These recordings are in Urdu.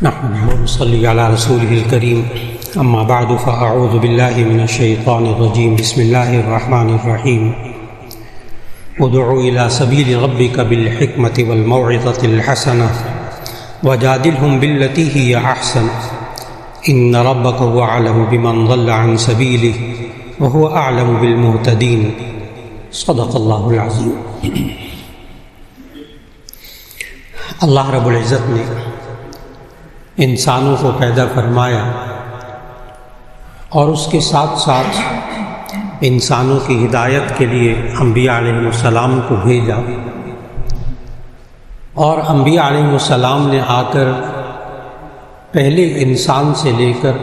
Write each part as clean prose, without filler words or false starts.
نحمده ونصلي على رسوله الكريم اما بعد فاعوذ بالله من الشيطان الرجيم بسم الله الرحمن الرحيم ادع الى سبيل ربك بالحكمة والموعظة الحسنة وجادلهم بالتي هي احسن ان ربك هو اعلم بمن ضل عن سبيله وهو اعلم بالمهتدين صدق الله العظيم۔ اللہ رب العزت نے انسانوں کو پیدا فرمایا اور اس کے ساتھ ساتھ انسانوں کی ہدایت کے لیے انبیاء علیہ السلام کو بھیجا، اور انبیاء علیہ السلام نے آ کر پہلے انسان سے لے کر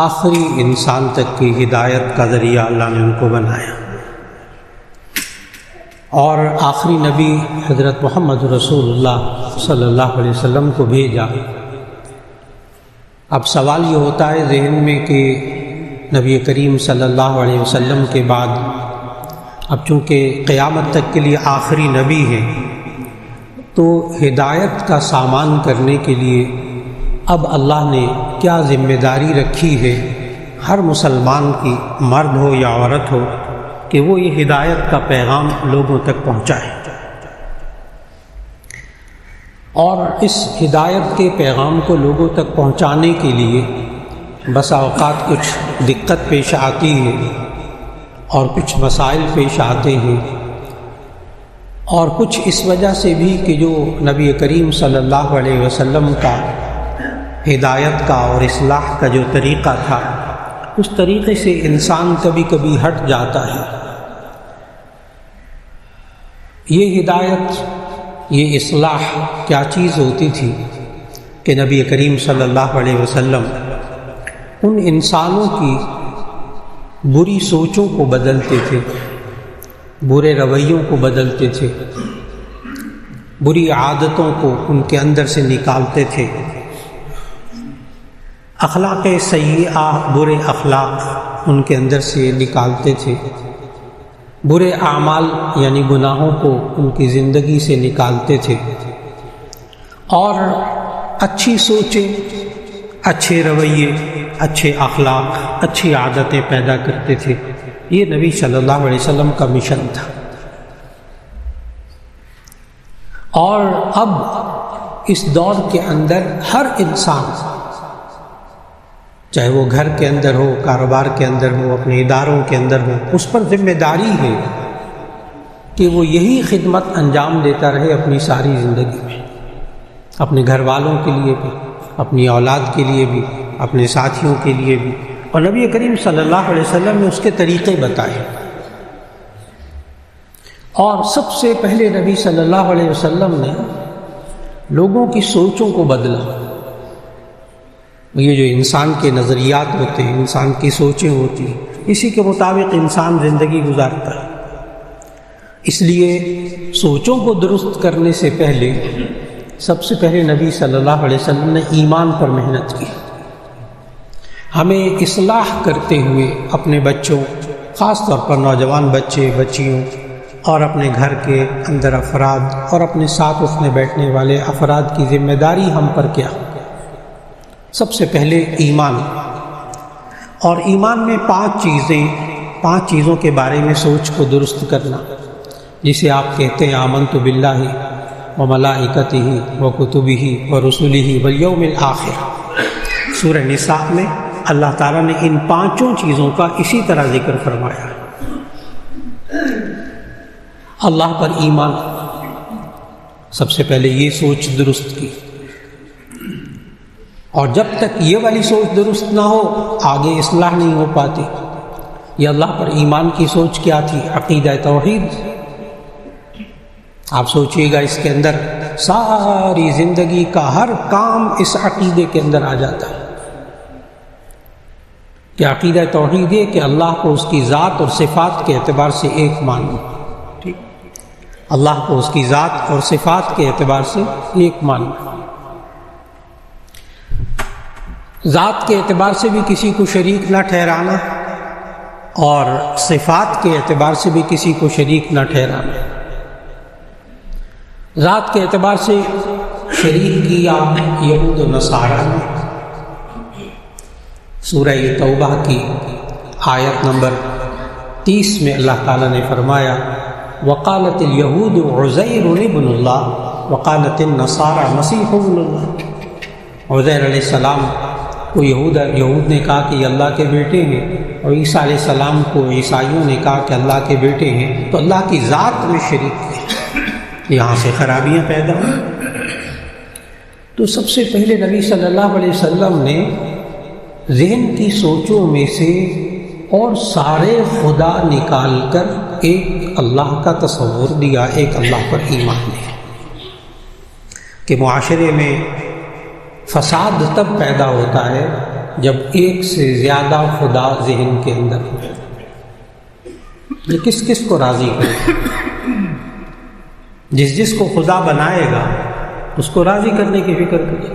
آخری انسان تک کی ہدایت کا ذریعہ اللہ نے ان کو بنایا، اور آخری نبی حضرت محمد رسول اللہ صلی اللہ علیہ وسلم کو بھیجا۔ اب سوال یہ ہوتا ہے ذہن میں کہ نبی کریم صلی اللہ علیہ وسلم کے بعد اب چونکہ قیامت تک کے لیے آخری نبی ہے، تو ہدایت کا سامان کرنے کے لیے اب اللہ نے کیا ذمہ داری رکھی ہے ہر مسلمان کی، مرد ہو یا عورت ہو، کہ وہ یہ ہدایت کا پیغام لوگوں تک پہنچائے۔ اور اس ہدایت کے پیغام کو لوگوں تک پہنچانے کے لیے بسا اوقات کچھ دقت پیش آتی ہے اور کچھ مسائل پیش آتے ہیں، اور کچھ اس وجہ سے بھی کہ جو نبی کریم صلی اللہ علیہ وسلم کا ہدایت کا اور اصلاح کا جو طریقہ تھا، اس طریقے سے انسان کبھی کبھی ہٹ جاتا ہے۔ یہ ہدایت، یہ اصلاح کیا چیز ہوتی تھی کہ نبی کریم صلی اللہ علیہ وسلم ان انسانوں کی بری سوچوں کو بدلتے تھے، برے رویوں کو بدلتے تھے، بری عادتوں کو ان کے اندر سے نکالتے تھے، اخلاق سیئہ، برے اخلاق ان کے اندر سے نکالتے تھے، برے اعمال یعنی گناہوں کو ان کی زندگی سے نکالتے تھے، اور اچھی سوچیں، اچھے رویے، اچھے اخلاق، اچھی عادتیں پیدا کرتے تھے۔ یہ نبی صلی اللہ علیہ وسلم کا مشن تھا۔ اور اب اس دور کے اندر ہر انسان، چاہے وہ گھر کے اندر ہو، کاروبار کے اندر ہو، اپنے اداروں کے اندر ہو، اس پر ذمہ داری ہے کہ وہ یہی خدمت انجام دیتا رہے اپنی ساری زندگی میں، اپنے گھر والوں کے لیے بھی، اپنی اولاد کے لیے بھی، اپنے ساتھیوں کے لیے بھی۔ اور نبی کریم صلی اللہ علیہ وسلم نے اس کے طریقے بتائے، اور سب سے پہلے نبی صلی اللہ علیہ وسلم نے لوگوں کی سوچوں کو بدلا۔ یہ جو انسان کے نظریات ہوتے ہیں، انسان کی سوچیں ہوتی ہیں، اسی کے مطابق انسان زندگی گزارتا ہے۔ اس لیے سوچوں کو درست کرنے سے پہلے سب سے پہلے نبی صلی اللہ علیہ وسلم نے ایمان پر محنت کی۔ ہمیں اصلاح کرتے ہوئے اپنے بچوں، خاص طور پر نوجوان بچے بچیوں، اور اپنے گھر کے اندر افراد اور اپنے ساتھ اٹھنے بیٹھنے والے افراد کی ذمہ داری ہم پر کیا؟ سب سے پہلے ایمان، اور ایمان میں پانچ چیزوں کے بارے میں سوچ کو درست کرنا، جسے آپ کہتے ہیں آمنت باللہ وملائکتہ وکتبہ ورسلہ والیوم الآخر۔ سورہ نساء میں اللہ تعالیٰ نے ان پانچوں چیزوں کا اسی طرح ذکر فرمایا۔ اللہ پر ایمان، سب سے پہلے یہ سوچ درست کی، اور جب تک یہ والی سوچ درست نہ ہو آگے اصلاح نہیں ہو پاتی۔ یہ اللہ پر ایمان کی سوچ کیا تھی؟ عقیدہ توحید۔ آپ سوچئے گا اس کے اندر ساری زندگی کا ہر کام اس عقیدے کے اندر آ جاتا ہے کہ عقیدہ توحید ہے کہ اللہ کو اس کی ذات اور صفات کے اعتبار سے ایک مانو، ٹھیک، اللہ کو اس کی ذات اور صفات کے اعتبار سے ایک مانو، ذات کے اعتبار سے بھی کسی کو شریک نہ ٹھہرانا، اور صفات کے اعتبار سے بھی کسی کو شریک نہ ٹھہرانا۔ ذات کے اعتبار سے شریک کیا یہود و نصارہ نے۔ سورہ توبہ کی آیت نمبر 30 میں اللہ تعالیٰ نے فرمایا وقالت الیہود عزیر ابن اللہ وقالت النصارى مسیح ابن اللہ۔ عزیر علیہ السلام کو یہود نے کہا کہ یہ اللہ کے بیٹے ہیں، اور عیسیٰ علیہ السلام کو عیسائیوں نے کہا کہ اللہ کے بیٹے ہیں، تو اللہ کی ذات میں شریک کیا۔ یہاں سے خرابیاں پیدا ہوئی۔ تو سب سے پہلے نبی صلی اللہ علیہ وسلم نے ذہن کی سوچوں میں سے اور سارے خدا نکال کر ایک اللہ کا تصور دیا، ایک اللہ پر ایمان لیا۔ کہ معاشرے میں فساد تب پیدا ہوتا ہے جب ایک سے زیادہ خدا ذہن کے اندر ہو۔ یہ کس کس کو راضی کرے؟ جس کو خدا بنائے گا اس کو راضی کرنے کی فکر کرے،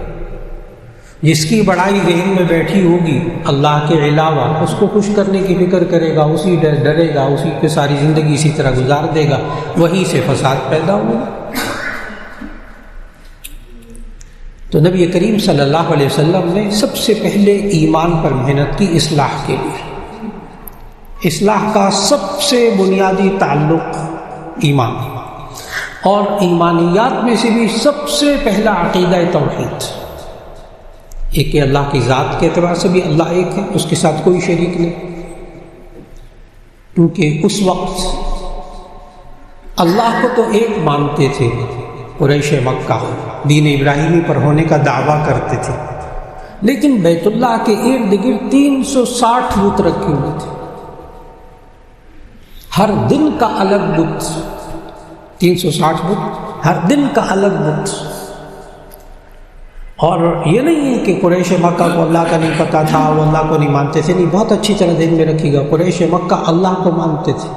جس کی بڑائی ذہن میں بیٹھی ہوگی اللہ کے علاوہ اس کو خوش کرنے کی فکر کرے گا، اسی ڈرے گا، اسی کی ساری زندگی اسی طرح گزار دے گا، وہیں سے فساد پیدا ہوگا۔ تو نبی کریم صلی اللہ علیہ وسلم نے سب سے پہلے ایمان پر محنت کی اصلاح کے لیے۔ اصلاح کا سب سے بنیادی تعلق ایمان، اور ایمانیات میں سے بھی سب سے پہلا عقیدہ توحید، ایک کہ اللہ کی ذات کے اعتبار سے بھی اللہ ایک ہے، اس کے ساتھ کوئی شریک نہیں، کیونکہ اس وقت اللہ کو تو ایک مانتے تھے قریش مکہ، دین ابراہیمی پر ہونے کا دعویٰ کرتے تھے، لیکن بیت اللہ کے ارد گرد 360 بت رکھے ہوئے تھے، ہر دن کا الگ بت، 360 بت، ہر دن کا الگ بت۔ اور یہ نہیں ہے کہ قریش مکہ کو اللہ کا نہیں پتہ تھا، وہ اللہ کو نہیں مانتے تھے، نہیں، بہت اچھی طرح ذہن میں رکھیے گا، قریش مکہ اللہ کو مانتے تھے،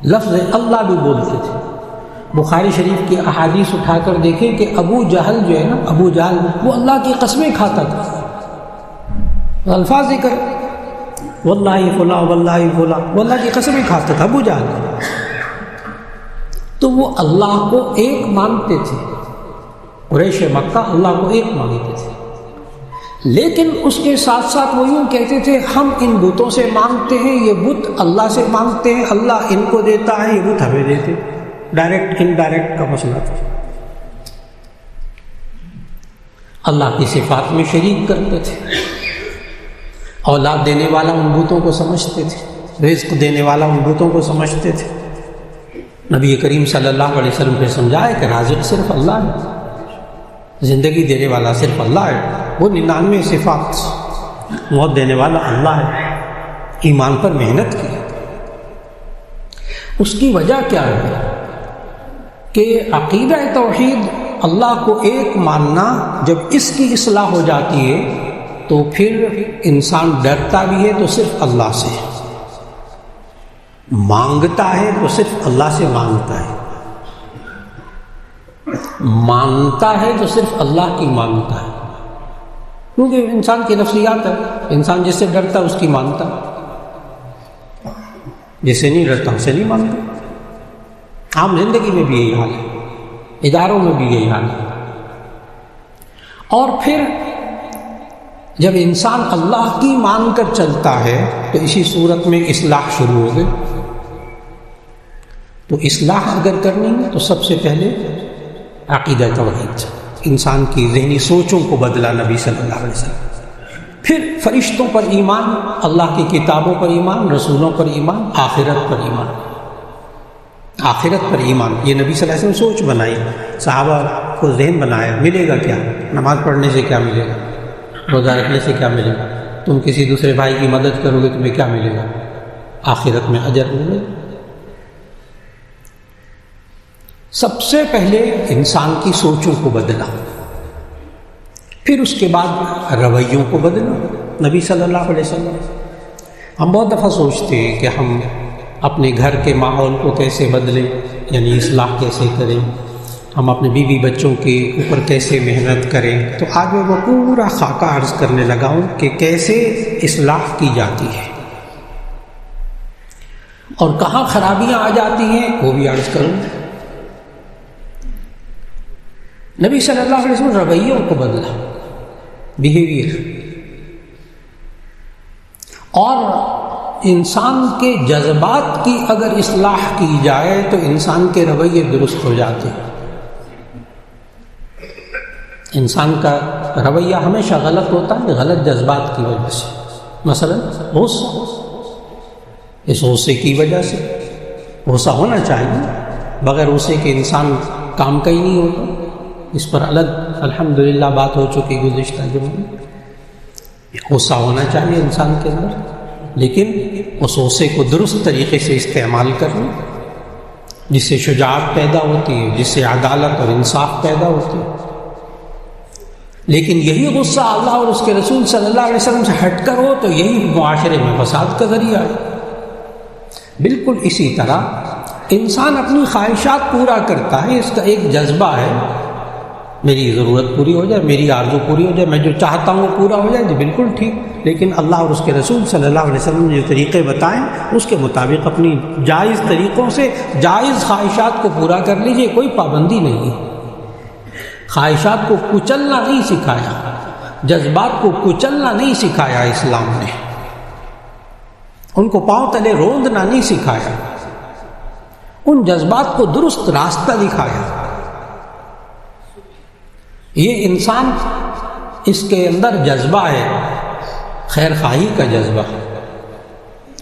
لفظ اللہ بھی بولتے تھے۔ بخاری شریف کی احادیث اٹھا کر دیکھیں کہ ابو جہل جو ہے نا، ابو جہل وہ اللہ کی قسمیں کھاتا تھا، الفاظ ذکر واللہ فلاں واللہ فلاں، وہ اللہ کی قسمیں کھاتا تھا ابو جہل۔ تو وہ اللہ کو ایک مانتے تھے، قریش مکہ اللہ کو ایک مانتے تھے، لیکن اس کے ساتھ ساتھ وہ یوں کہتے تھے ہم ان بتوں سے مانگتے ہیں، یہ بت اللہ سے مانگتے ہیں، اللہ ان کو دیتا ہے، یہ بت ہمیں دیتے۔ ڈائریکٹ انڈائریکٹ کا مسئلہ تھا۔ اللہ کی صفات میں شریک کرتے تھے، اولاد دینے والا ان بتوں کو سمجھتے تھے، رزق دینے والا ان بتوں کو سمجھتے تھے۔ نبی کریم صلی اللہ علیہ وسلم نے سمجھایا کہ رازق صرف اللہ ہے، زندگی دینے والا صرف اللہ ہے، وہ 99 صفات، موت دینے والا اللہ ہے۔ ایمان پر محنت کی، اس کی وجہ کیا ہے کہ عقیدہ توحید، اللہ کو ایک ماننا، جب اس کی اصلاح ہو جاتی ہے تو پھر انسان ڈرتا بھی ہے تو صرف اللہ سے، مانگتا ہے تو صرف اللہ سے مانگتا ہے، مانتا ہے تو صرف اللہ کی مانگتا ہے، کیونکہ انسان کی نفسیات ہے، انسان جس سے ڈرتا اس کی مانتا، جس سے نہیں ڈرتا اسے نہیں مانتا۔ عام زندگی میں بھی یہی حال ہے، اداروں میں بھی یہی حال ہے۔ اور پھر جب انسان اللہ کی مان کر چلتا ہے تو اسی صورت میں اصلاح شروع ہو گئی۔ تو اصلاح اگر کرنی ہے تو سب سے پہلے عقیدہ توحید، انسان کی ذہنی سوچوں کو بدلا نبی صلی اللہ علیہ وسلم، پھر فرشتوں پر ایمان، اللہ کی کتابوں پر ایمان، رسولوں پر ایمان، آخرت پر ایمان، آخرت پر ایمان، یہ نبی صلی اللہ علیہ وسلم سوچ بنائی، صحابہ کو ذہن بنایا، ملے گا کیا؟ نماز پڑھنے سے کیا ملے گا؟ روزہ رکھنے سے کیا ملے گا؟ تم کسی دوسرے بھائی کی مدد کرو گے تمہیں کیا ملے گا؟ آخرت میں اجر ملے گا۔ سب سے پہلے انسان کی سوچوں کو بدلا، پھر اس کے بعد رویوں کو بدلا نبی صلی اللہ علیہ وسلم۔ ہم بہت دفعہ سوچتے ہیں کہ ہم اپنے گھر کے ماحول کو کیسے بدلیں، یعنی اصلاح کیسے کریں، ہم اپنے بیوی بچوں کے اوپر کیسے محنت کریں۔ تو آج میں وہ پورا خاکہ عرض کرنے لگا ہوں کہ کیسے اصلاح کی جاتی ہے اور کہاں خرابیاں آ جاتی ہیں وہ بھی عرض کروں۔ نبی صلی اللہ علیہ وسلم رویوں کو بدلا، بیہیویئر، اور انسان کے جذبات کی اگر اصلاح کی جائے تو انسان کے رویے درست ہو جاتے ہیں۔ انسان کا رویہ ہمیشہ غلط ہوتا ہے غلط جذبات کی وجہ سے، مثلا غصہ، اس غصے کی وجہ سے، غصہ ہونا چاہیے، بغیر غصے کے انسان کام کا ہی نہیں ہوتا، اس پر الگ الحمدللہ بات ہو چکی گزشتہ جمعے میں۔ غصہ ہونا چاہیے انسان کے اندر، لیکن اس غصے کو درست طریقے سے استعمال کرنا، جس سے شجاعت پیدا ہوتی ہے، جس سے عدالت اور انصاف پیدا ہوتی ہے۔ لیکن یہی غصہ اللہ اور اس کے رسول صلی اللہ علیہ وسلم سے ہٹ کر ہو تو یہی معاشرے میں فساد کا ذریعہ ہے۔ بالکل اسی طرح انسان اپنی خواہشات پورا کرتا ہے، اس کا ایک جذبہ ہے، میری ضرورت پوری ہو جائے، میری آرزو پوری ہو جائے، میں جو چاہتا ہوں وہ پورا ہو جائے، جی بالکل ٹھیک، لیکن اللہ اور اس کے رسول صلی اللہ علیہ وسلم نے جو طریقے بتائیں اس کے مطابق اپنی جائز طریقوں سے جائز خواہشات کو پورا کر لیجئے، کوئی پابندی نہیں ہے۔ خواہشات کو کچلنا نہیں سکھایا، جذبات کو کچلنا نہیں سکھایا اسلام نے، ان کو پاؤں تلے روندنا نہیں سکھایا، ان جذبات کو درست راستہ دکھایا۔ یہ انسان، اس کے اندر جذبہ ہے، خیر خواہی کا جذبہ،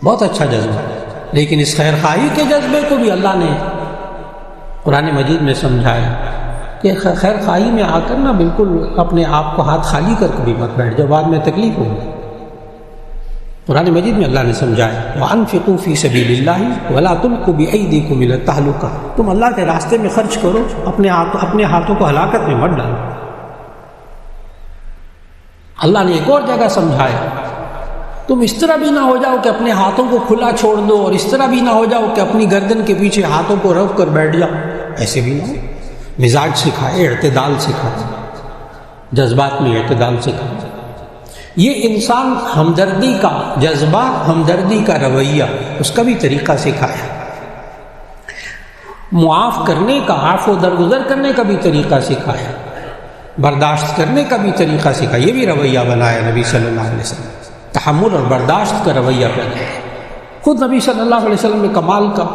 بہت اچھا جذبہ، لیکن اس خیر خواہی کے جذبے کو بھی اللہ نے قرآن مجید میں سمجھایا کہ خیر خواہی میں آ کر نہ بالکل اپنے آپ کو ہاتھ خالی کر کے بھی مت بیٹھ جاؤ، بعد میں تکلیف ہوگی۔ قرآن مجید میں اللہ نے سمجھایا وَأَنفِقُوا فِي سَبِيلِ اللَّهِ وَلَا تُلْقُوا بِأَيْدِيكُمْ إِلَى التَّهْلُكَةِ، تم اللہ کے راستے میں خرچ کرو، اپنے ہاتھوں کو ہلاکت میں مت ڈالو۔ اللہ نے ایک اور جگہ سمجھایا تم اس طرح بھی نہ ہو جاؤ کہ اپنے ہاتھوں کو کھلا چھوڑ دو، اور اس طرح بھی نہ ہو جاؤ کہ اپنی گردن کے پیچھے ہاتھوں کو رکھ کر بیٹھ جاؤ، ایسے بھی نہ ہو۔ مزاج سکھائے، اعتدال سکھائے، جذبات میں اعتدال سکھائے۔ یہ انسان ہمدردی کا جذبہ، ہمدردی کا رویہ، اس کا بھی طریقہ سکھایا، معاف کرنے کا، عفو درگزر کرنے کا بھی طریقہ سکھایا، برداشت کرنے کا بھی طریقہ سکھایا، یہ بھی رویہ بنایا نبی صلی اللہ علیہ وسلم، تحمل اور برداشت کا رویہ پیدا کیا۔ خود نبی صلی اللہ علیہ وسلم نے کمال کا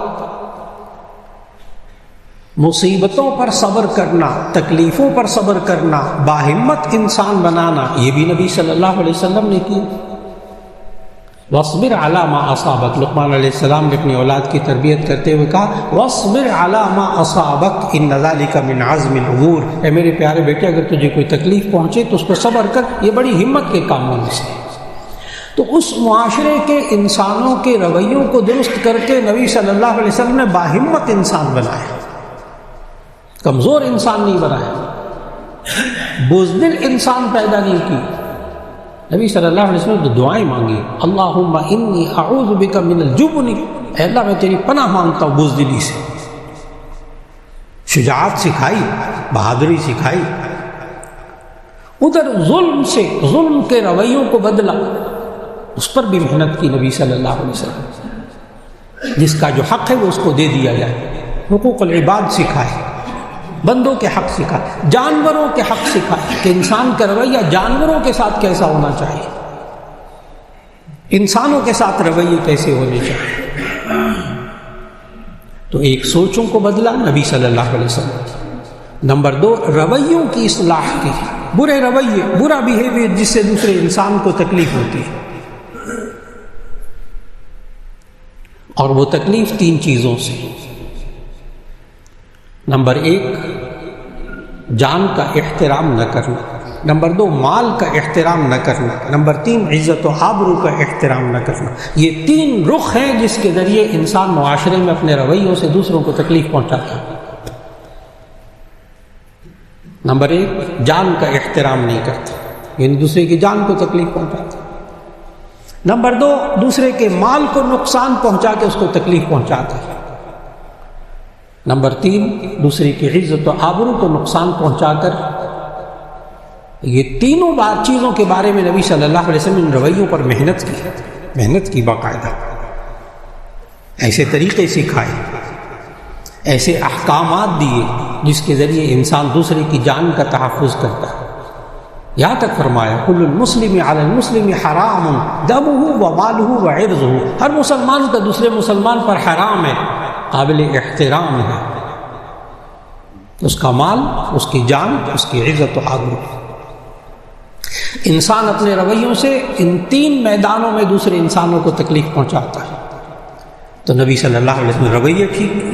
مصیبتوں پر صبر کرنا، تکلیفوں پر صبر کرنا، باہمت انسان بنانا، یہ بھی نبی صلی اللہ علیہ وسلم نے کیا۔ وَاصْبِرْ عَلَىٰ مَا أَصَابَكَ، لقمان علیہ السلام نے اپنی اولاد کی تربیت کرتے ہوئے کہا وَاصْبِرْ عَلَىٰ مَا أَصَابَكَ إِنَّ ذَلِكَ مِنْ عَزْمِ الْأُمُورِ، اے میرے پیارے بیٹے اگر تجھے کوئی تکلیف پہنچے تو اس پر صبر کر، یہ بڑی ہمت کے کاموں میں سے۔ تو اس معاشرے کے انسانوں کے رویوں کو درست کر کے نبی صلی اللہ علیہ وسلم نے باہمت انسان بنایا، کمزور انسان نہیں بنایا، بزدل انسان پیدا نہیں کی۔ نبی صلی اللہ علیہ وسلم نے دعائیں مانگی، اللہم انی اعوذ بک من الجبن، اے اللہ میں تیری پناہ مانگتا ہوں بزدلی سے۔ شجاعت سکھائی، بہادری سکھائی۔ ادھر ظلم سے، ظلم کے رویوں کو بدلا، اس پر بھی محنت کی نبی صلی اللہ علیہ وسلم، جس کا جو حق ہے وہ اس کو دے دیا جائے۔ حقوق العباد سکھائے، بندوں کے حق سکھائے، جانوروں کے حق سکھائے کہ انسان کا رویہ جانوروں کے ساتھ کیسا ہونا چاہیے، انسانوں کے ساتھ رویے کیسے ہونے چاہیے۔ تو ایک سوچوں کو بدلا نبی صلی اللہ علیہ وسلم۔ نمبر 2، رویوں کی اصلاح کی، برے رویے، برا بیہیویئر جس سے دوسرے انسان کو تکلیف ہوتی ہے، اور وہ تکلیف 3 چیزوں سے۔ نمبر 1، جان کا احترام نہ کرنا، نمبر 2، مال کا احترام نہ کرنا، نمبر 3، عزت و آبرو کا احترام نہ کرنا۔ یہ 3 رخ ہیں جس کے ذریعے انسان معاشرے میں اپنے رویوں سے دوسروں کو تکلیف پہنچاتا ہے۔ نمبر 1، جان کا احترام نہیں کرتا، یعنی دوسرے کی جان کو تکلیف پہنچاتا۔ نمبر 2، دوسرے کے مال کو نقصان پہنچا کے اس کو تکلیف پہنچاتا ہے۔ نمبر 3، دوسرے کی عزت و آبرو کو نقصان پہنچا کر۔ یہ تینوں چیزوں کے بارے میں نبی صلی اللہ علیہ وسلم نے رویوں پر محنت کی باقاعدہ، ایسے طریقے سکھائے، ایسے احکامات دیے جس کے ذریعے انسان دوسرے کی جان کا تحفظ کرتا ہے. یہاں تک فرمایا کل المسلم علی المسلم حرام دمہ ومالہ وعرضہ، ہر مسلمان کا دوسرے مسلمان پر حرام ہے، قابل احترام ہے، اس کا مال، اس کی جان، اس کی عزت و آبرو. انسان اپنے رویوں سے ان 3 میدانوں میں دوسرے انسانوں کو تکلیف پہنچاتا ہے. تو نبی صلی اللہ علیہ وسلم نے رویہ ٹھیک کیا.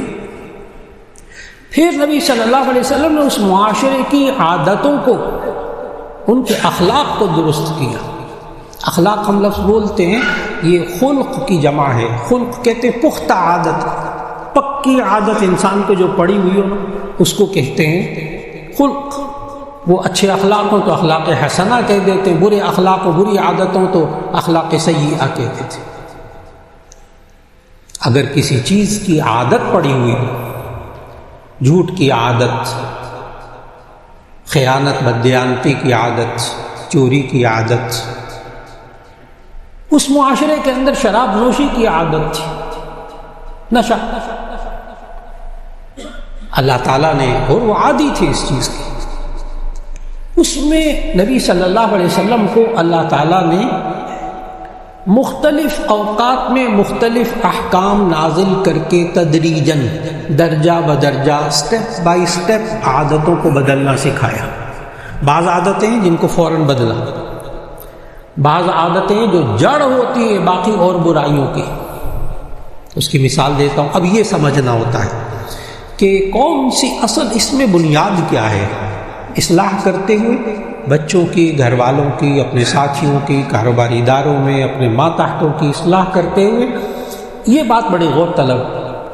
پھر نبی صلی اللہ علیہ وسلم نے اس معاشرے کی عادتوں کو، ان کے اخلاق کو درست کیا. اخلاق ہم لفظ بولتے ہیں، یہ خلق کی جمع ہے. خلق کہتے ہیں پختہ عادت، پکی عادت انسان کو جو پڑی ہوئی ہو نا، اس کو کہتے ہیں خلق. وہ اچھے اخلاق ہوں تو اخلاق حسنہ کہہ دیتے ہیں، برے اخلاق و بری عادتوں تو اخلاق سیئہ کہتے تھے. اگر کسی چیز کی عادت پڑی ہوئی ہو، جھوٹ کی عادت، خیانت بددیانتی کی عادت، چوری کی عادت، اس معاشرے کے اندر شراب نوشی کی عادت تھی، نشہ، اللہ تعالیٰ نے، اور وہ عادی تھی اس چیز کی، اس میں نبی صلی اللہ علیہ وسلم کو اللہ تعالیٰ نے مختلف اوقات میں مختلف احکام نازل کر کے تدریجاً، درجہ بدرجہ، سٹیپ بائی سٹیپ عادتوں کو بدلنا سکھایا. بعض عادتیں جن کو فوراً بدلا، بعض عادتیں جو جڑ ہوتی ہیں باقی اور برائیوں کی. اس کی مثال دیتا ہوں. اب یہ سمجھنا ہوتا ہے کہ کون سی اصل اس میں بنیاد کیا ہے. اصلاح کرتے ہوئے بچوں کی، گھر والوں کی، اپنے ساتھیوں کی، کاروباری اداروں میں اپنے ماتحتوں کی اصلاح کرتے ہوئے یہ بات بڑی غور طلب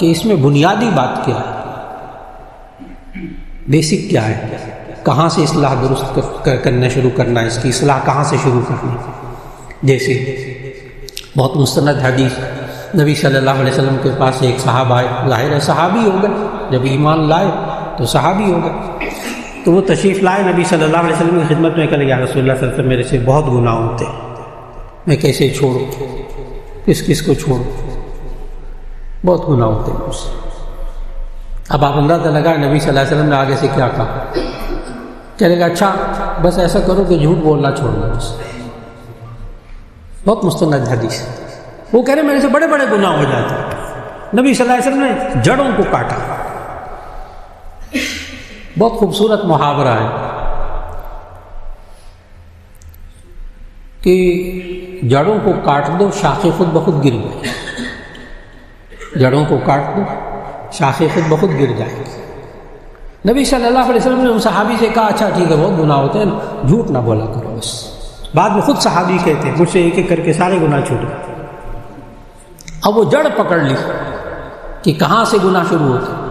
کہ اس میں بنیادی بات کیا ہے، بیسک کیا ہے، کہاں سے اصلاح درست کرنا شروع کرنا ہے، اس کی اصلاح کہاں سے شروع کرنی. جیسے بہت مستند حدیث، نبی صلی اللہ علیہ وسلم کے پاس ایک صحابہ آئے، ظاہر ہے صحابی ہو گئے، جب ایمان لائے تو صحابی ہو گئے. تو وہ تشریف لائے نبی صلی اللہ علیہ وسلم کی خدمت میں، کہ یا رسول اللہ صلی اللہ علیہ وسلم میرے سے بہت گناہ ہوتے ہیں، میں کیسے چھوڑوں، کس کس کو چھوڑوں، بہت گناہ ہوتے ہیں مجھ سے. اب آپ اندازہ لگائیں نبی صلی اللہ علیہ وسلم نے آگے سے کیا کہا. کہنے گا اچھا بس ایسا کرو کہ جھوٹ بولنا چھوڑ دو بس. بہت مستند حدیث. وہ کہہ رہے میرے سے بڑے بڑے گناہ ہو جاتے ہیں. نبی صلی اللہ علیہ وسلم نے جڑوں کو کاٹا. بہت خوبصورت محاورہ ہے کہ جڑوں کو کاٹ دو شاخیں خود بخود گر جائیں. جڑوں کو کاٹ دو شاخیں خود بخود گر جائیں. نبی صلی اللہ علیہ وسلم نے ان صحابی سے کہا اچھا ٹھیک ہے بہت گناہ ہوتے ہیں، جھوٹ نہ بولا کرو بس. بعد میں خود صحابی کہتے ہیں مجھ سے ایک ایک کر کے سارے گناہ چھوٹ گئے. اب وہ جڑ پکڑ لی کہ کہاں سے گناہ شروع ہوتے،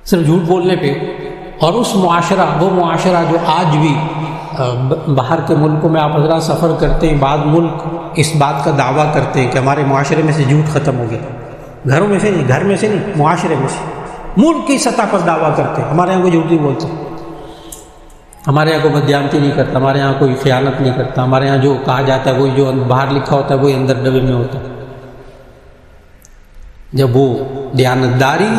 صرف جھوٹ بولنے پہ. اور اس معاشرہ، وہ معاشرہ جو آج بھی باہر کے ملکوں میں آپ حضرات سفر کرتے ہیں، بعض ملک اس بات کا دعویٰ کرتے ہیں کہ ہمارے معاشرے میں سے جھوٹ ختم ہو گیا. گھروں میں سے نہیں، گھر میں سے نہیں، معاشرے میں سے، ملک کی سطح پر دعویٰ کرتے ہیں ہمارے یہاں کوئی جھوٹ نہیں بولتے، ہمارے یہاں کوئی بددیانتی نہیں کرتا، ہمارے یہاں کوئی خیانت نہیں کرتا، ہمارے یہاں جو کہا جاتا ہے وہی جو باہر لکھا ہوتا ہے وہی اندر ڈبے میں ہوتا ہے. جب وہ دیانتداری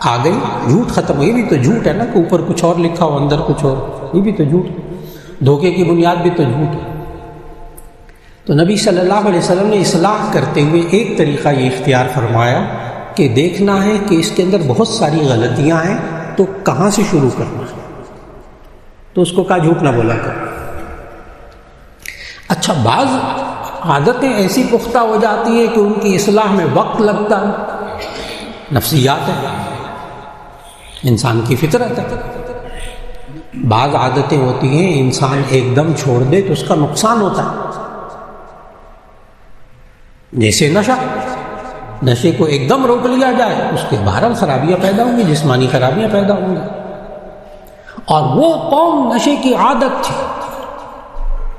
آ گئی، جھوٹ ختم ہو. یہ بھی تو جھوٹ ہے نا کہ اوپر کچھ اور لکھا ہو اندر کچھ اور، یہ بھی تو جھوٹ ہے. دھوکے کی بنیاد بھی تو جھوٹ ہے. تو نبی صلی اللہ علیہ وسلم نے اصلاح کرتے ہوئے ایک طریقہ یہ اختیار فرمایا کہ دیکھنا ہے کہ اس کے اندر بہت ساری غلطیاں ہیں تو کہاں سے شروع کرنا ہے. تو اس کو کہا جھوٹ نہ بولا کر. اچھا بعض عادتیں ایسی پختہ ہو جاتی ہیں کہ ان کی اصلاح میں وقت لگتا ہے، نفسیات ہے، انسان کی فطرت ہے. بعض عادتیں ہوتی ہیں انسان ایک دم چھوڑ دے تو اس کا نقصان ہوتا ہے. جیسے نشہ، نشے کو ایک دم روک لیا جائے اس کے بہرحال خرابیاں پیدا ہوں گی، جسمانی خرابیاں پیدا ہوں گی. اور وہ قوم نشے کی عادت تھی،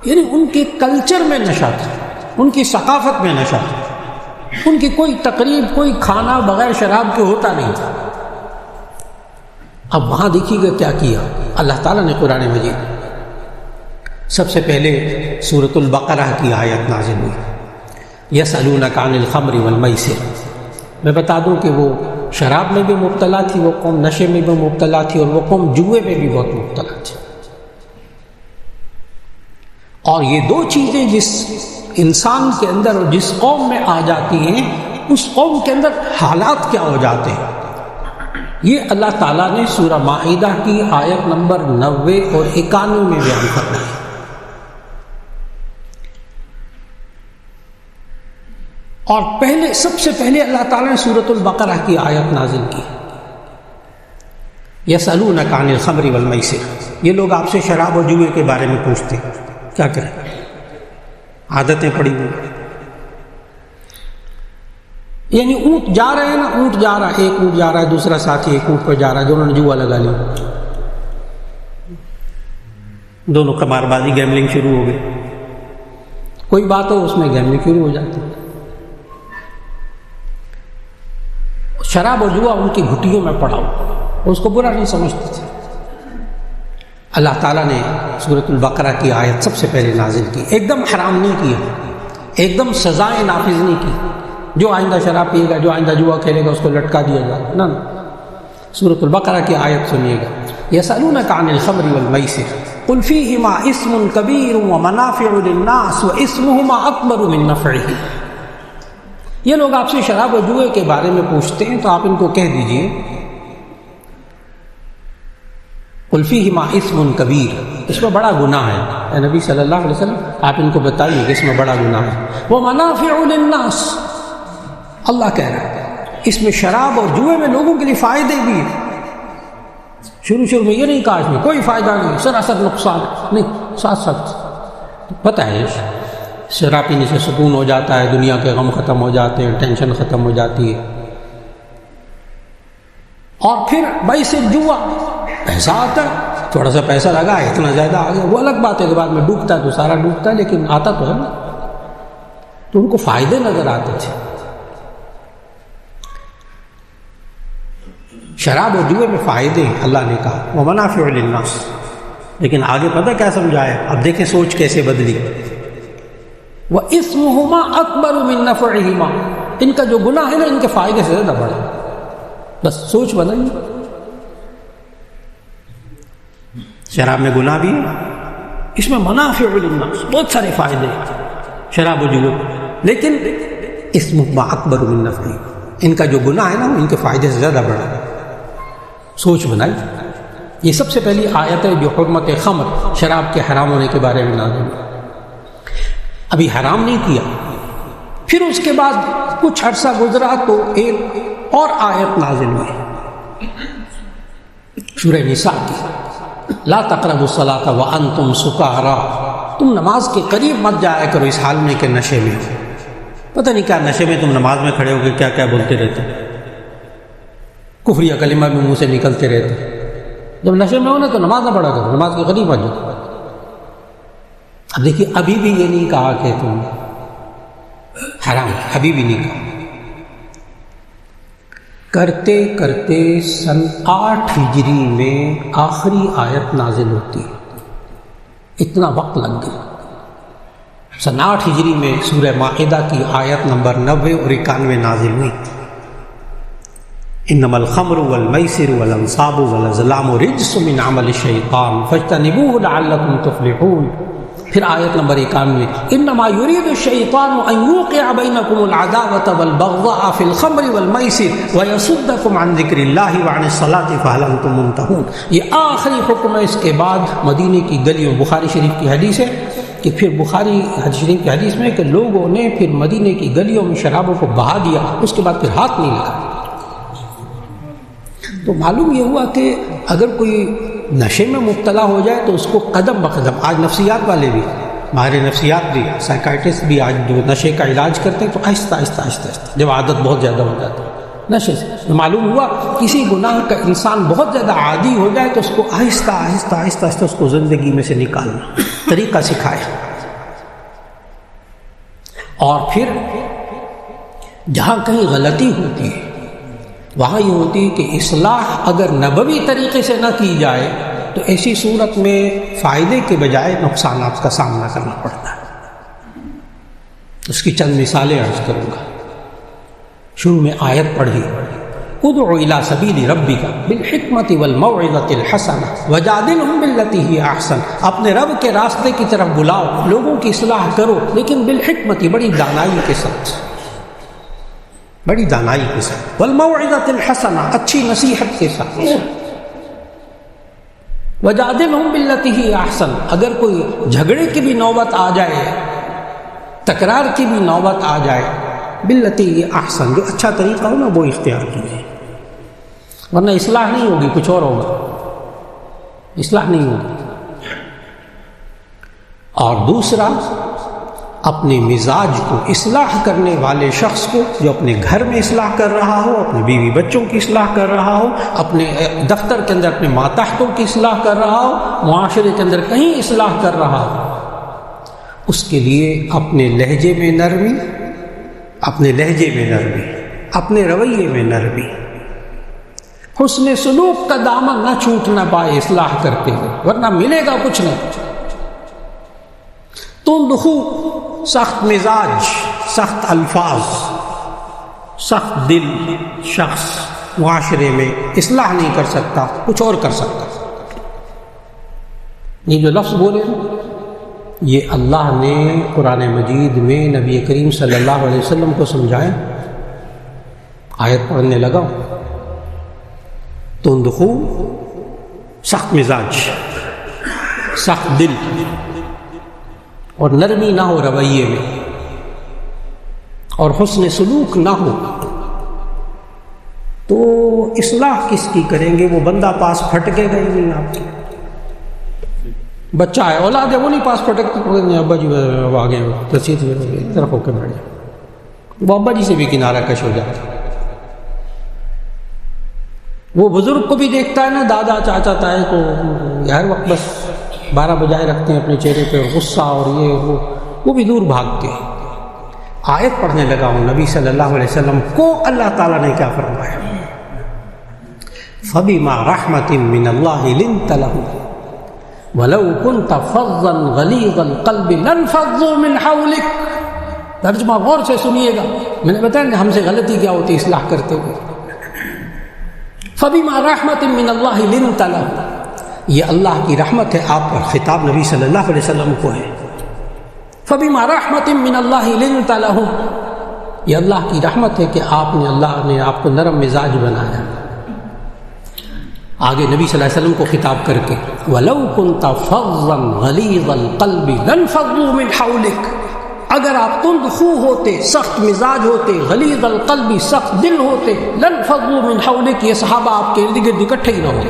یعنی ان کے کلچر میں نشہ تھا، ان کی ثقافت میں نشہ تھا. ان کی کوئی تقریب، کوئی کھانا بغیر شراب کے ہوتا نہیں تھا. اب وہاں دیکھیے گا کیا کیا اللہ تعالیٰ نے. قرآن مجید سب سے پہلے سورۃ البقرہ کی آیت نازل ہوئی، یسألونک عن الخمر والمیسر. میں بتا دوں کہ وہ شراب میں بھی مبتلا تھی وہ قوم، نشے میں بھی مبتلا تھی، اور وہ قوم جوئے میں بھی بہت مبتلا تھی۔ اور یہ دو چیزیں جس انسان کے اندر اور جس قوم میں آ جاتی ہیں، اس قوم کے اندر حالات کیا ہو جاتے ہیں، یہ اللہ تعالیٰ نے سورہ مائدہ کی آیت نمبر 90 اور 91 میں بیان فرمایا ہے۔ اور سب سے پہلے اللہ تعالیٰ نے سورۃ البقرہ کی آیت نازل کی، یسألونک عن الخمر والمیسر، یہ لوگ آپ سے شراب اور جوئے کے بارے میں پوچھتے ہیں، کیا کریں، عادتیں پڑی ہوئی، یعنی اونٹ جا رہے ہیں نا، اونٹ جا رہا ہے، ایک اونٹ جا رہا ہے، دوسرا ساتھی ایک اونٹ پہ جا رہا ہے، دونوں نے جوا لگا لی، دونوں قمار بازی گیملنگ شروع ہو گئی، کوئی بات ہو اس میں گیملنگ شروع ہو جاتی ہے۔ شراب اور جوا ان کی گھٹیوں میں پڑا ہو، اس کو برا نہیں سمجھتے تھے۔ اللہ تعالیٰ نے سورۃ البقرہ کی آیت سب سے پہلے نازل کی، ایک دم حرام نہیں کیا، ایک دم سزائیں نافذ نہیں کی، جو آئندہ شراب پیے گا، جو آئندہ جوا کھیلے گا اس کو لٹکا دیا جائے گا، نہ۔ سورۃ البقرہ کی آیت سنیے گا، یسألونک عن الخمر والمیسر قل فیہما اسم کبیر ومنافع للناس واسمہما اکبر من نفعہ، یہ لوگ آپ سے شراب و جوئے کے بارے میں پوچھتے ہیں تو آپ ان کو کہہ دیجئے قل فیہما اسم کبیر، اس میں بڑا گناہ ہے، اے نبی صلی اللہ علیہ وسلم آپ ان کو بتائیے کہ اس میں بڑا گناہ ہے، ومنافع للناس، اللہ کہہ رہا ہے اس میں شراب اور جوئے میں لوگوں کے لیے فائدے بھی ہیں۔ شروع میں یہ نہیں کہا اس میں کوئی فائدہ نہیں، سراسر نقصان نہیں، ساتھ ساتھ پتہ ہے شراب پینے سے سکون ہو جاتا ہے، دنیا کے غم ختم ہو جاتے ہیں، ٹینشن ختم ہو جاتی ہے۔ اور پھر بھائی سے جوا، پیسہ آتا ہے، تھوڑا سا پیسہ لگا ہے، اتنا زیادہ آ گیا، وہ الگ بات ہے کہ بعد میں ڈوبتا ہے تو سارا ڈوبتا ہے، لیکن آتا تو ہے نا، تو ان کو فائدے نظر آتے تھے۔ شراب اور جوئے میں فائدے ہیں، اللہ نے کہا ومنافع للناس، لیکن آگے پتہ کیا سمجھایا، اب دیکھیں سوچ کیسے بدلی، وَإِسْمُهُمَا أَكْبَرُ مِن نَّفْعِهِمَا، ان کا جو گناہ ہے نا ان کے فائدے سے زیادہ بڑا، بس سوچ بدل۔ شراب میں گناہ بھی ہے، اس میں منافع للناس، بہت سارے فائدے ہیں شراب و جوئے، لیکن اسمہما اکبر من نفعہما، ان کا جو گناہ ہے نا ان کے فائدے سے زیادہ بڑا ہے، سوچ بنائی۔ یہ سب سے پہلی آیت ہے جو حرمت خمر، شراب کے حرام ہونے کے بارے میں نازل ہوئی۔ ابھی حرام نہیں کیا، پھر اس کے بعد کچھ عرصہ گزرا تو ایک اور آیت نازل ہوئی سورہ نساء کی، لا تقربوا الصلاۃ وانتم سکارا، تم نماز کے قریب مت جایا کرو اس حال میں کہ نشے میں ہو۔ پتہ نہیں کیا نشے میں تم نماز میں کھڑے ہو کے کیا کیا بولتے رہتے، کفریہ کلمہ بھی منہ سے نکلتے رہتے، جب نشے میں ہو نا تو نماز نہ پڑھا کرو، نماز کے قریب مت جاؤ۔ اب دیکھیے ابھی بھی یہ نہیں کہا کہ تم حرام، ابھی بھی نہیں کہا، کرتے کرتے سن 8 ہجری میں آخری آیت نازل ہوتی ہے، اتنا وقت لگ گیا۔ سن 8 ہجری میں سورہ مائدہ کی آیت نمبر 90 اور 91 نازل ہوئی، انما الخمر والمیسر والانصاب والازلام رجس من عمل الشیطان فاجتنبوه لعلکم تفلحون۔ پھر آیت نمبر 91 انما یرید الشیطان ان یوقع بینکم العداوۃ والبغضاء فی الخمر والمیسر ویصدکم عن ذکر اللہ وعن الصلاۃ فہل انتم منتہون۔ یہ آخری حکم ہے، اس کے بعد مدینے کی گلیوں، بخاری شریف کی حدیث ہے کہ پھر بخاری شریف کی حدیث میں کہ لوگوں نے پھر مدینے کی گلیوں میں شرابوں کو بہا دیا، اس کے بعد پھر ہاتھ نہیں لگا۔ تو معلوم یہ ہوا کہ اگر کوئی نشے میں مبتلا ہو جائے تو اس کو قدم بقدم، آج نفسیات والے بھی، ماہر نفسیات بھی، سائیکائٹسٹ بھی آج جو نشے کا علاج کرتے ہیں تو آہستہ آہستہ آہستہ آہستہ جب عادت بہت زیادہ ہو جاتی ہے نشے سے، معلوم ہوا کسی گناہ کا انسان بہت زیادہ عادی ہو جائے تو اس کو آہستہ آہستہ آہستہ آہستہ اس کو زندگی میں سے نکالنا، طریقہ سکھایا۔ اور پھر جہاں کہیں غلطی ہوتی ہے وہاں یہ ہوتی ہے کہ اصلاح اگر نبوی طریقے سے نہ کی جائے تو ایسی صورت میں فائدے کے بجائے نقصانات کا سامنا کرنا پڑتا ہے۔ اس کی چند مثالیں عرض کروں گا۔ شروع میں آیت پڑھی ادع الی سبیل ربک بالحکمۃ والموعظۃ الحسنہ وجادلہم باللتی ہی احسن، اپنے رب کے راستے کی طرف بلاؤ، لوگوں کی اصلاح کرو، لیکن بالحکمت، بڑی دانائی کے ساتھ، بڑی دانائی کے ساتھ، والموعظۃ الحسنہ، اچھی نصیحت کے ساتھ، وجادلہم باللتی ہی احسن، اگر کوئی جھگڑے کی بھی نوبت آ جائے، تکرار کی بھی نوبت آ جائے، باللتی ہی احسن، جو اچھا طریقہ ہو نا وہ اختیار کیجیے، ورنہ اصلاح نہیں ہوگی، کچھ اور ہوگا، اصلاح نہیں ہوگی۔ اور دوسرا، اپنے مزاج کو اصلاح کرنے والے شخص کو، جو اپنے گھر میں اصلاح کر رہا ہو، اپنے بیوی بچوں کی اصلاح کر رہا ہو، اپنے دفتر کے اندر اپنے ماتحتوں کی اصلاح کر رہا ہو، معاشرے کے اندر کہیں اصلاح کر رہا ہو، اس کے لیے اپنے لہجے میں نرمی، اپنے لہجے میں نرمی، اپنے رویے میں نرمی، حسن سلوک کا دامن نہ چھوٹنا پائے اصلاح کرتے ہوئے، ورنہ ملے گا کچھ نہیں۔ تندخو، سخت مزاج، سخت الفاظ، سخت دل شخص معاشرے میں اصلاح نہیں کر سکتا، کچھ اور کر سکتا۔ یہ جو لفظ بولے یہ اللہ نے قرآن مجید میں نبی کریم صلی اللہ علیہ وسلم کو سمجھایا۔ آیت پڑھنے لگا، تندخو، سخت مزاج، سخت دل، اور نرمی نہ ہو رویے میں، اور حسن سلوک نہ ہو، تو اصلاح کس کی کریں گے؟ وہ بندہ پاس پھٹکے گا ہی نہیں آپ کی۔ بچہ ہے، اولاد ہے، وہ نہیں پاس پھٹکتے، ابا جی آگے رسید طرف ہو کے بیٹھ جائے، وہ ابا جی سے بھی کنارہ کش ہو جاتا ہے۔ وہ بزرگ کو بھی دیکھتا ہے نا، دادا چاچا تائے کو ہر وقت بس 12 بجائے رکھتے ہیں اپنے چہرے پہ، غصہ اور یہ وہ بھی دور بھاگتے ہیں۔ آیت پڑھنے لگا ہوں، نبی صلی اللہ علیہ وسلم کو اللہ تعالیٰ نے کیا فرمایا؟ فَبِمَا رَحْمَةٍ مِّنَ اللَّهِ لِنْتَ لَهُمْ وَلَوْ كُنْتَ فَظًّا غَلِيظَ الْقَلْبِ لَانفَضُّوا مِنْ حَوْلِكَ۔ ترجمہ غور سے سنیے گا، میں نے بتایا نا ہم سے غلطی کیا ہوتی اصلاح کرتے ہوئے۔ فَبِمَا رَحْمَةٍ مِّنَ اللَّهِ لِنْتَ لَهُمْ، یہ اللہ کی رحمت ہے آپ پر، خطاب نبی صلی اللہ علیہ وسلم کو ہے۔ فَبِمَا رَحْمَةٍ مِّنَ اللَّهِ لِنْتَ لَهُمْ، یہ اللہ کی رحمت ہے کہ اللہ نے آپ کو نرم مزاج بنایا۔ آگے نبی صلی اللہ علیہ وسلم کو خطاب کر کے، وَلَوْ كُنْتَ فَظًّا غَلِيظَ الْقَلْبِ لَانفَضُّوا مِنْ حَوْلِكَ، اگر آپ تند خو ہوتے، سخت مزاج ہوتے، غلیظ القلب، سخت دل ہوتے، لَانفَضُّوا مِنْ حَوْلِكَ، یہ صحابہ آپ کے ارد گرد اکٹھے ہی نہ ہوتے،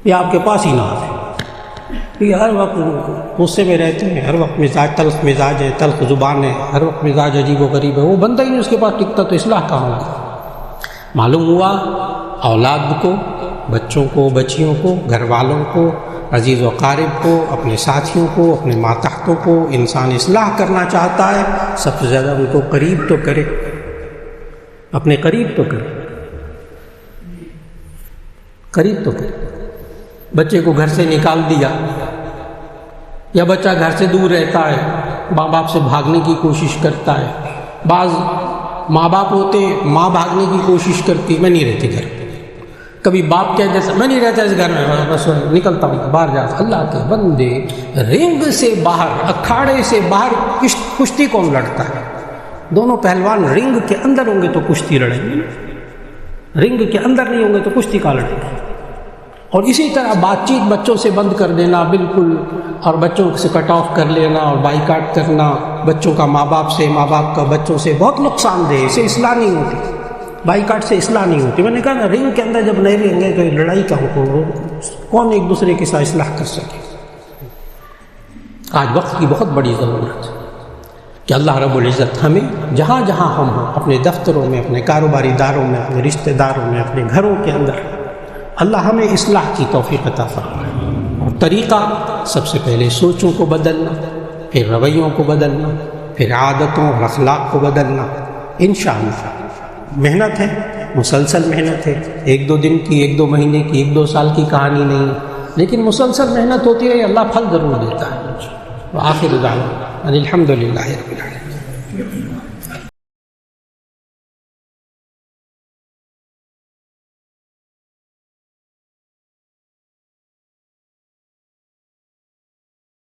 یہ آپ کے پاس ہی نہ آتے۔ یہ ہر وقت غصے میں رہتے ہیں، ہر وقت مزاج تلخ مزاج ہے، تلخ زبان ہے، ہر وقت مزاج عجیب و غریب ہے، وہ بندہ ہی نہیں اس کے پاس ٹکتا، تو اصلاح کہاں ہوگا؟ معلوم ہوا اولاد کو، بچوں کو، بچیوں کو، گھر والوں کو، عزیز و قارب کو، اپنے ساتھیوں کو، اپنے ماتحتوں کو انسان اصلاح کرنا چاہتا ہے، سب سے زیادہ ان کو قریب تو کرے، اپنے قریب تو کرے، قریب تو کرے۔ بچے کو گھر سے نکال دیا، یا بچہ گھر سے دور رہتا ہے، ماں باپ سے بھاگنے کی کوشش کرتا ہے، بعض ماں باپ ہوتے ماں بھاگنے کی کوشش کرتی، میں نہیں رہتی گھر، کبھی باپ کہہ دیتا میں نہیں رہتا اس گھر میں، بس نکلتا ہوں باہر جاتا۔ اللہ کے بندے، رنگ سے باہر، اکھاڑے سے باہر کشتی کون لڑتا ہے؟ دونوں پہلوان رنگ کے اندر ہوں گے تو کشتی لڑیں گے، رنگ کے اندر نہیں ہوں گے تو کشتی کہاں لڑیں گے؟ اور اسی طرح بات چیت بچوں سے بند کر دینا بالکل، اور بچوں سے کٹ آف کر لینا اور بائیکاٹ کرنا، بچوں کا ماں باپ سے، ماں باپ کا بچوں سے، بہت نقصان دہ، اسے اصلاح نہیں ہوتی، بائیکاٹ سے اصلاح نہیں ہوتی۔ میں نے کہا نا، رنگ کے اندر جب نہیں رہیں گے تو لڑائی کا حکم، کون ایک دوسرے کے ساتھ اصلاح کر سکے؟ آج وقت کی بہت بڑی ضرورت ہے کہ اللہ رب العزت ہمیں جہاں جہاں ہم ہوں، اپنے دفتروں میں، اپنے کاروباری داروں میں، اپنے رشتہ داروں میں، اپنے گھروں کے اندر، اللہ ہمیں اصلاح کی توفیق عطا فرمائے۔ اور طریقہ سب سے پہلے سوچوں کو بدلنا، پھر رویوں کو بدلنا، پھر عادتوں اور اخلاق کو بدلنا، انشاءاللہ۔ محنت ہے، مسلسل محنت ہے، 1-2 دن کی، 1-2 مہینے کی، 1-2 سال کی کہانی نہیں، لیکن مسلسل محنت ہوتی ہے، اللہ پھل ضرور دیتا ہے۔ وآخر دعوانا ان الحمد للہ رب العالمین۔